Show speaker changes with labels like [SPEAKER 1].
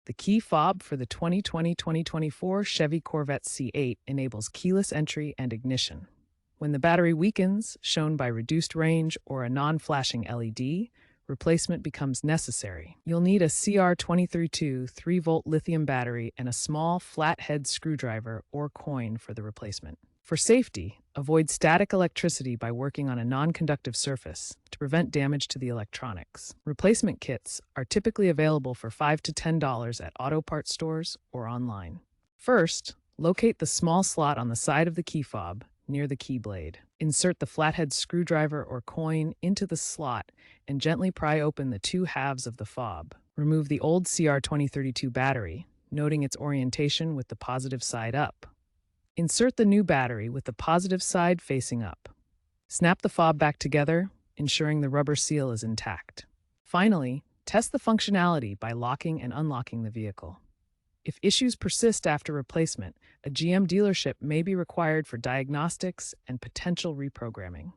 [SPEAKER 1] The key fob for the 2020-2024 Chevy Corvette C8 enables keyless entry and ignition. When the battery weakens, shown by reduced range or a non-flashing LED, replacement becomes necessary. You'll need a CR232 3-volt lithium battery and a small flathead screwdriver or coin for the replacement. For safety, avoid static electricity by working on a non-conductive surface to prevent damage to the electronics. Replacement kits are typically available for $5 to $10 at auto parts stores or online. First, locate the small slot on the side of the key fob near the key blade. Insert the flathead screwdriver or coin into the slot and gently pry open the two halves of the fob. Remove the old CR2032 battery, noting its orientation with the positive side up. Insert the new battery with the positive side facing up. Snap the fob back together, ensuring the rubber seal is intact. Finally, test the functionality by locking and unlocking the vehicle. If issues persist after replacement, a GM dealership may be required for diagnostics and potential reprogramming.